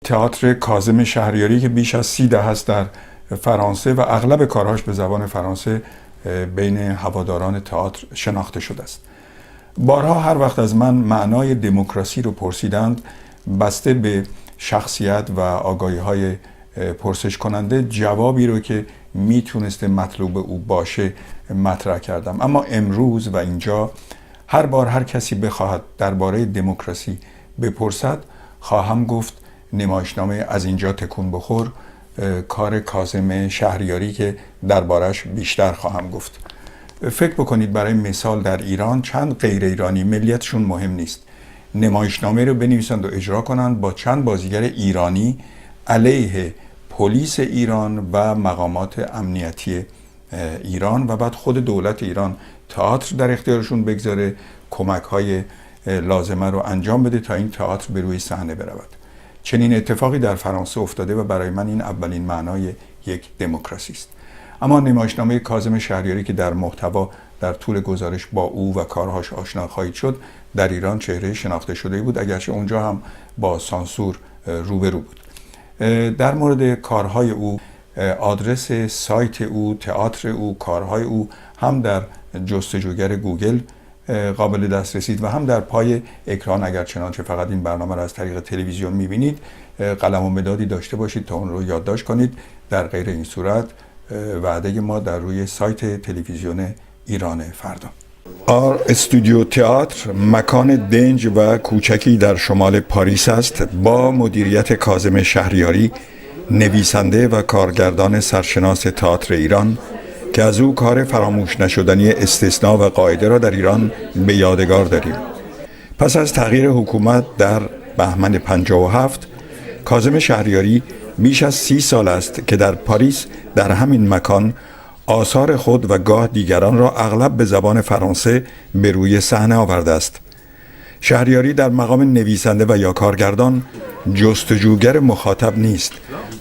تئاتر کاظم شهریاری که بیش از 30 دهه است در فرانسه و اغلب کارهاش به زبان فرانسه بین هواداران تئاتر شناخته شده است. بارها هر وقت از من معنای دموکراسی رو پرسیدند، بسته به شخصیت و آگاهی‌های پرسش کننده جوابی رو که میتونسته مطلوب او باشه مطرح کردم. اما امروز و اینجا هر بار هر کسی بخواهد درباره دموکراسی بپرسد، خواهم گفت نمایشنامه از اینجا تکون بخور، کار کاظم شهریاری که دربارش بیشتر خواهم گفت. فکر بکنید برای مثال در ایران چند غیر ایرانی، ملیتشون مهم نیست، نمایشنامه رو بنویسند و اجرا کنند با چند بازیگر ایرانی علیه پلیس ایران و مقامات امنیتی ایران و بعد خود دولت ایران تئاتر در اختیارشون بگذاره، کمک‌های لازمه رو انجام بده تا این تئاتر به روی صحنه برود. چنین اتفاقی در فرانسه افتاده و برای من این اولین معنای یک دموکراسی است. اما نمایشنامه کاظم شهریاری که در محتوا در طول گزارش با او و کارهاش آشنا خواهید شد، در ایران چهره شناخته شده بود، اگرچه اونجا هم با سانسور روبرو بود. در مورد کارهای او، آدرس سایت او، تئاتر او، کارهای او هم در جستجوگر گوگل قابل دسترسی است و هم در پای اکران. اگر چنانچه فقط این برنامه را از طریق تلویزیون می‌بینید، قلم و مدادی داشته باشید تا اون رو یادداشت کنید. در غیر این صورت وعده ما در روی سایت تلویزیون ایران فردا. آر استودیو تئاتر مکان دنج و کوچکی در شمال پاریس است با مدیریت کاظم شهریاری، نویسنده و کارگردان سرشناس تئاتر ایران که از او کار فراموش نشدنی استثنا و قاعده را در ایران به یادگار داریم. پس از تغییر حکومت در بهمن 57، کاظم شهریاری بیش از 30 سال است که در پاریس در همین مکان آثار خود و گاه دیگران را اغلب به زبان فرانسه به روی صحنه آورده است. شهریاری در مقام نویسنده و یا کارگردان جستجوگر مخاطب نیست،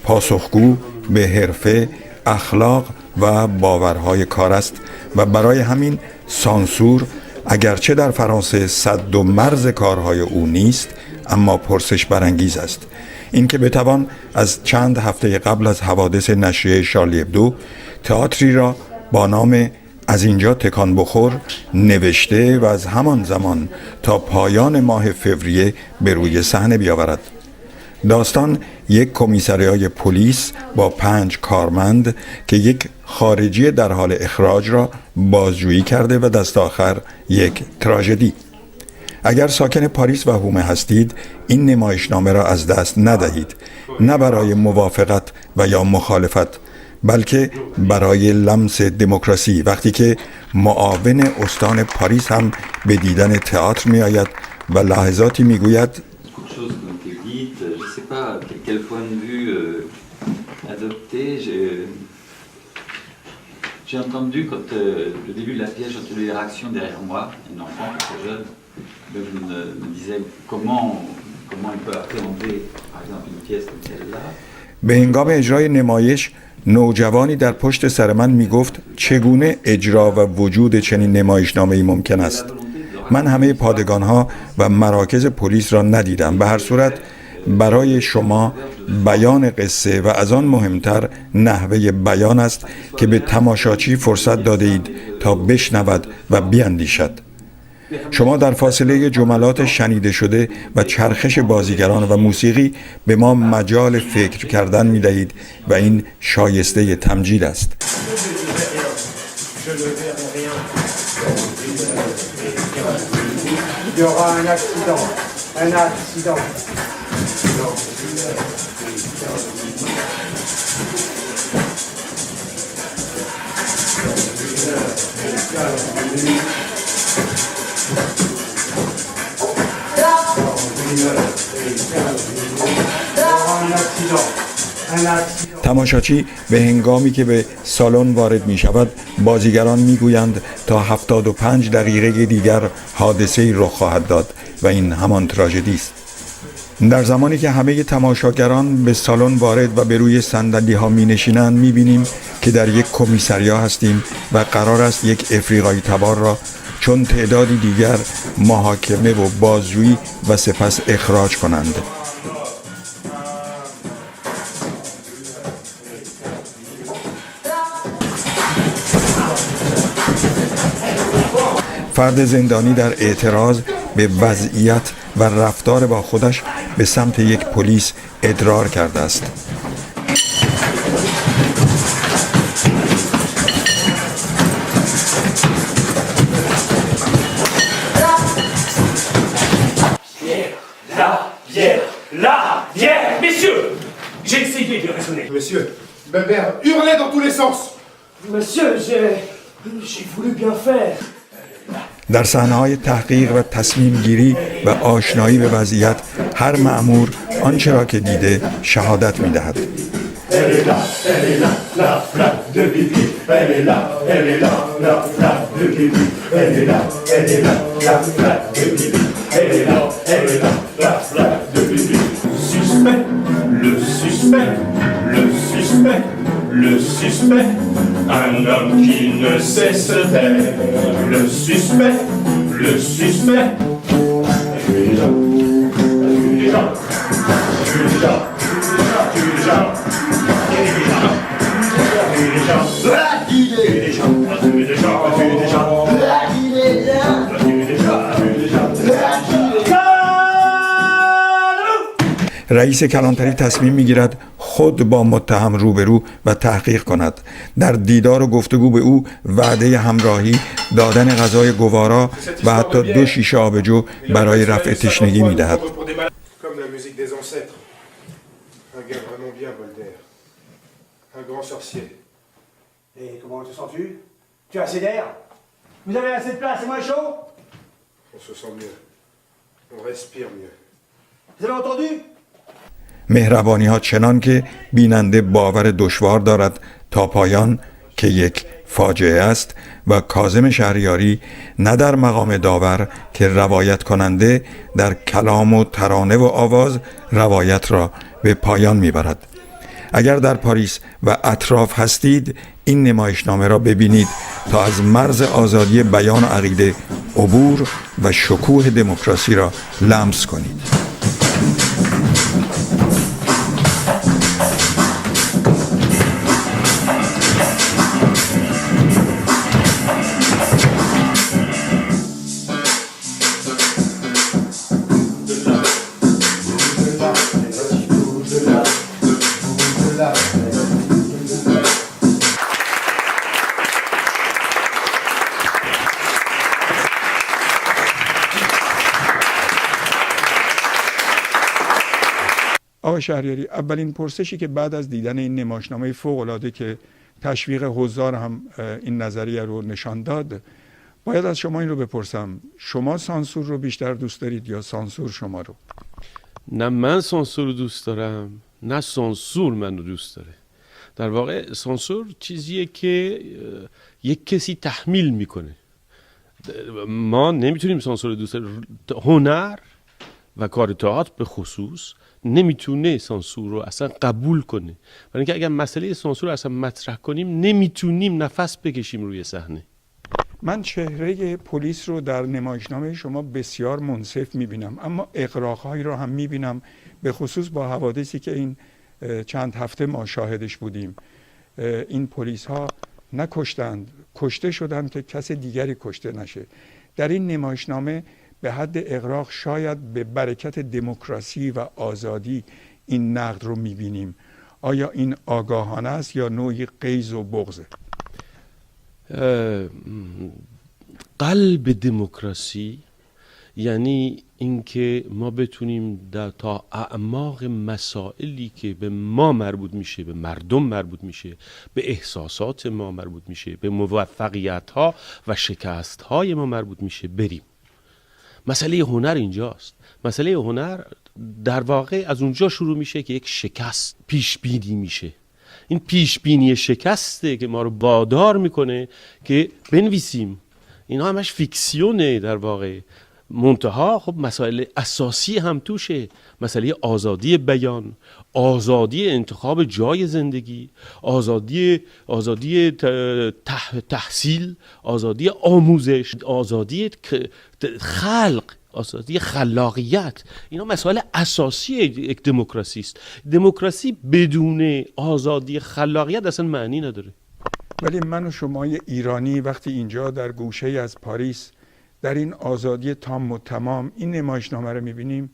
پاسخگو به حرفه، اخلاق و باورهای کار است و برای همین سانسور اگرچه در فرانسه سد و مرز کارهای او نیست، اما پرسش برانگیز است. اینکه بتوان از چند هفته قبل از حوادث نشریه شارلی ابدو تئاتری را با نام از اینجا تکان بخور نوشته و از همان زمان تا پایان ماه فوریه به روی صحنه بیاورد. داستان یک کمیسریای پلیس با 5 کارمند که یک خارجی در حال اخراج را بازجویی کرده و دست آخر یک تراژدی. اگر ساکن پاریس و هومه هستید، این نمایشنامه را از دست ندهید، نه برای موافقت و یا مخالفت، بلکه برای لمس دموکراسی. وقتی که معاون استان پاریس هم به دیدن تئاتر می آید و لحظاتی می گوید J'ai entendu quand le début de la pièce, j'ai entendu les réactions derrière moi, un enfant très jeune, me disait comment il peut appréhender par exemple une pièce comme celle-là. به هنگام اجرای نمایش نوجوانی در پشت سر من می گفت چگونه اجرا و وجود چنین نمایشنامه‌ای ممکن است. من همه پادگان‌ها و مراکز پلیس را ندیدم. به هر صورت برای شما بیان قصه و از آن مهمتر نحوه بیان است که به تماشاچی فرصت داده اید تا بشنود و بیاندیشد. شما در فاصله جملات شنیده شده و چرخش بازیگران و موسیقی به ما مجال فکر کردن می دهید و این شایسته تمجید است. تماشاچی به هنگامی که به سالن وارد می شود، بازیگران می گویند تا 75 دقیقه دیگر حادثه‌ای رخ خواهد داد و این همان تراژدی است. در زمانی که همه تماشاگران به سالن وارد و به روی صندلی ها می نشینند، می بینیم که در یک کمیسریا هستیم و قرار است یک افریقایی تبار را چون تعدادی دیگر محاکمه و بازجویی و سپس اخراج کنند. فرد زندانی در اعتراض به وضعیت و رفتار با خودش به سمت یک پلیس ادرار کرده است. J'ai essayé de raisonner. Monsieur, Bébert hurlait dans tous les sens. Monsieur, j'ai voulu bien faire. در صحنه‌های تحقیق و تصمیم گیری و آشنایی به وضعیت هر مأمور آنچه را که دیده شهادت می‌دهد. Le suspect, un homme qui ne cesse d'être. Le suspect. رئیس کلانتری تصمیم میگیرد خود با متهم روبرو و تحقیق کند. در دیدار و گفتگو به او وعده همراهی، دادن غذای گوارا و حتی 2 شیشه آبجو برای رفع تشنگی میدهد. Comme la musique des ancêtres. Un gars vraiment bien, Voltaire. Un grand sorcier. Et comment te sens-tu? Tu as assez d'air? Vous avez assez de place, c'est moins chaud? On se sent mieux. On respire mieux. Vous avez entendu? مهربانی ها چنان که بیننده باور دشوار دارد تا پایان که یک فاجعه است و کاظم شهریاری نه در مقام داور که روایت کننده در کلام و ترانه و آواز روایت را به پایان میبرد. اگر در پاریس و اطراف هستید این نمایشنامه را ببینید تا از مرز آزادی بیان و عقیده عبور و شکوه دموکراسی را لمس کنید. آقای شهریاری، اولین پرسشی که بعد از دیدن این نمایشنامه فوق‌العاده که تشویق حضار هم این نظریه رو نشان داد، باید از شما این رو بپرسم: شما سانسور رو بیشتر دوست دارید یا سانسور شما رو؟ نه من سانسور رو دوست دارم، نه سانسور من رو دوست داره. در واقع سانسور چیزیه که یک کسی تحمیل میکنه. ما نمیتونیم سانسور رو دوست داریم. هنر و کار تئاتر به خصوص نمیتونه سانسور رو اصلا قبول کنه، برای اینکه اگر مسئله سانسور رو اصلا مطرح کنیم نمیتونیم نفس بکشیم روی صحنه. من چهره پلیس رو در نمایشنامه شما بسیار منصف میبینم، اما اغراق‌هایی رو هم میبینم، به خصوص با حوادثی که این چند هفته ما شاهدش بودیم. این پلیس ها نکشتند، کشته شدند که کس دیگری کشته نشه. در این نمایشنامه به حد اغراق شاید به برکت دموکراسی و آزادی این نقد رو میبینیم. آیا این آگاهانه است یا نوعی غیظ و بغضه؟ قلب دموکراسی یعنی اینکه ما بتونیم تا اعماق مسائلی که به ما مربوط میشه، به مردم مربوط میشه، به احساسات ما مربوط میشه، به موفقیت ها و شکست های ما مربوط میشه بریم. مسئله هنر اینجاست. مسئله هنر در واقع از اونجا شروع میشه که یک شکست پیش بینی میشه. این پیش بینی شکسته که ما رو وادار میکنه که بنویسیم. اینا همش فیکسیونه در واقع. منتها خب مسائل اساسی هم توشه. مسئله آزادی بیان، آزادی انتخاب جای زندگی، آزادی تحصیل، آزادی آموزش، آزادی خلق، آزادی خلاقیت. اینا مسائل اساسی یک دموکراسی است. دموکراسی بدون آزادی خلاقیت اصلا معنی نداره. ولی من و شما ایرانی وقتی اینجا در گوشه از پاریس در این آزادی تام و تمام این نمایشنامه رو میبینیم،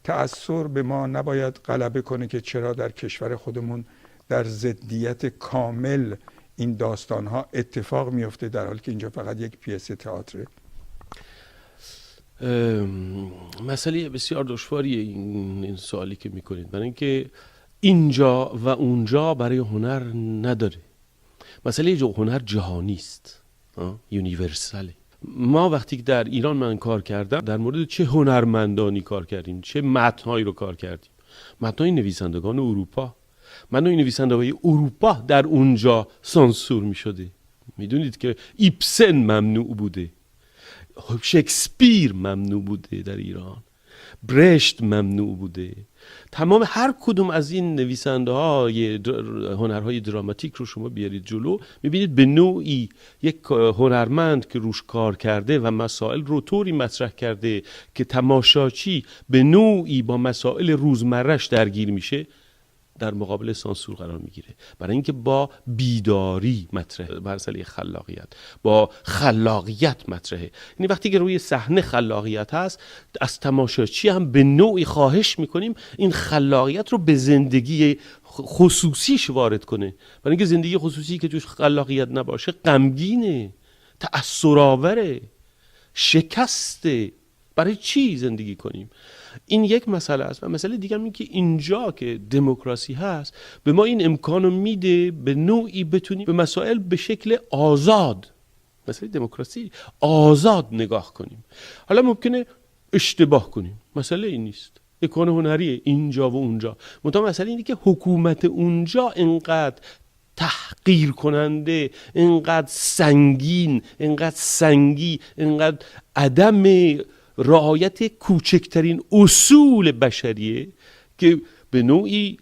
تأثیر به ما نباید غلبه کنه که چرا در کشور خودمون در ضدیت کامل این داستانها اتفاق میفته، در حالی که اینجا فقط یک پیس تئاتره. مسئله بسیار دشواریه این سوالی که میکنید، برای اینکه اینجا و اونجا برای هنر نداره. مسئله هنر جهانی است، یونیورساله. ما وقتی که در ایران من کار کردم، در مورد چه هنرمندانی کار کردیم، چه متنهایی رو کار کردیم؟ متنهای نویسندگان اروپا. متنهای نویسندگان اروپا در اونجا سانسور می شده. میدونید که ایبسن ممنوع بوده، شکسپیر ممنوع بوده در ایران، برشت ممنوع بوده. تمام هر کدوم از این نویسنده های هنرهای دراماتیک رو شما بیارید جلو، میبینید به نوعی یک هنرمند که روش کار کرده و مسائل رو طوری مطرح کرده که تماشاچی به نوعی با مسائل روزمرهش درگیر میشه، در مقابل سانسور قرار میگیره. برای اینکه با بیداری مطرحه، مسئله خلاقیت با خلاقیت مطرحه. یعنی وقتی که روی صحنه خلاقیت هست، از تماشاچی هم به نوعی خواهش میکنیم این خلاقیت رو به زندگی خصوصیش وارد کنه. برای اینکه زندگی خصوصی که توش خلاقیت نباشه غمگینه، تأثرآوره، شکسته. برای چی زندگی کنیم؟ این یک مسئله است. و مسئله دیگه این که اینجا که دموکراسی هست به ما این امکانو میده به نوعی بتونیم به مسائل به شکل آزاد، مسئله دموکراسی آزاد نگاه کنیم. حالا ممکنه اشتباه کنیم، مسئله این نیست، امکان هنریه اینجا و اونجا. منتها مسئله اینه که حکومت اونجا انقدر تحقیر کننده، انقدر سنگین، انقدر سنگی، انقدر عدم رعایت کوچکترین اصول بشریه که به نوعی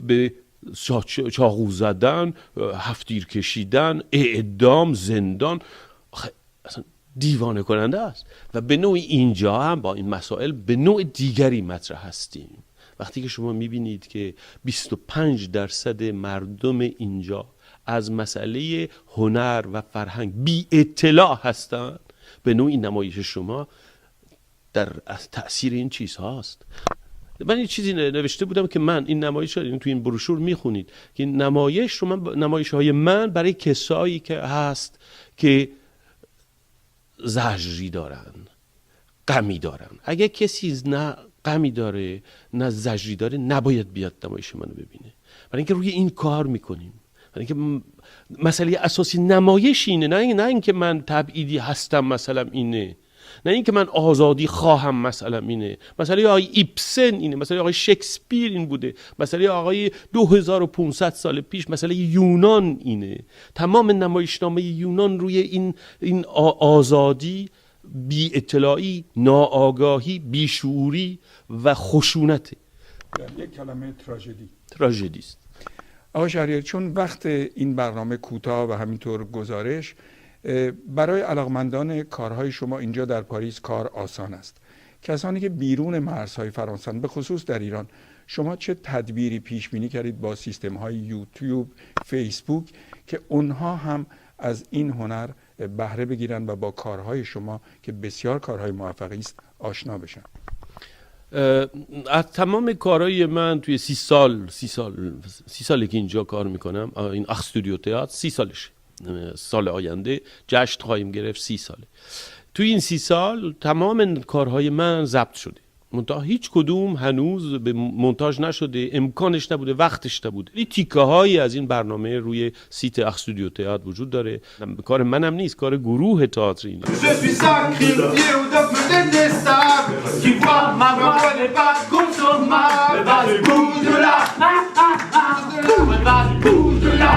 به چاقو زدن، هفتیر کشیدن، اعدام، زندان اصلا دیوانه کننده است. و به نوعی اینجا هم با این مسائل به نوع دیگری مطرح هستیم. وقتی که شما میبینید که 25% مردم اینجا از مسئله هنر و فرهنگ بی اطلاع هستند، به نوعی نمایش شما در تأثیر این چیز هاست. من یه چیزی نوشته بودم که من این نمایش رو تو این بروشور میخونید که نمایش رو من، نمایش های من برای کسایی که هست که زجری دارن، غمی دارن. اگه کسی نه غمی داره نه زجری داره نباید بیاد نمایش منو ببینه. برای اینکه روی این کار میکنیم. برای اینکه مسئله اساسی نمایش اینه، نه اینکه من تبعیدی هستم مثلا اینه، نه اینکه من آزادی خواهم مثلا اینه. مسئله آقای ایبسن اینه، مسئله آقای شکسپیر این بوده، مسئله آقای 2500 سال پیش مسئله یونان اینه. تمام نمایشنامه یونان روی این آزادی، بی اطلاعی، ناآگاهی، بیشعوری و خشونته. یک کلمه تراژدی است. آقای شهریاری، چون وقت این برنامه کوتاه و همینطور گزارش، برای علاقمندان کارهای شما اینجا در پاریس کار آسان است. کسانی که بیرون مرزهای فرانسه، به خصوص در ایران، شما چه تدبیری پیش بینی کردید با سیستم های یوتیوب، فیسبوک که اونها هم از این هنر بهره بگیرن و با کارهای شما که بسیار کارهای موفقی است آشنا بشن؟ از تمام کارهای من توی 30 ساله که اینجا کار میکنم، این استودیو تئاتر 30 سالشه. سال آینده جشن خواهیم گرفت 30 ساله. توی این 30 سال تمام کارهای من ضبط شده، منتها هیچ کدوم هنوز به مونتاژ نشده، امکانش نبوده، وقتش نبوده. این تیکه هایی از این برنامه روی سیت استودیو تئاتر وجود داره. کار منم نیست، کار گروه تئاتر اینه. Je suis sacrifié au dogme détestable qui voit ma voix n'est pas consommable. Va du bout de là, va du bout de là.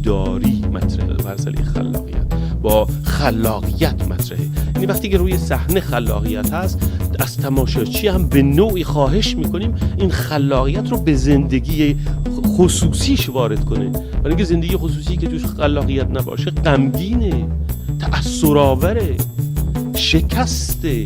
بیداری مطرحه، مسئله خلاقیت با خلاقیت مطرحه. یعنی وقتی که روی صحنه خلاقیت هست، از تماشاچی هم به نوعی خواهش میکنیم این خلاقیت رو به زندگی خصوصیش وارد کنه، برای اینکه زندگی خصوصی که توش خلاقیت نباشه غمگینه، تأثرآوره، شکسته،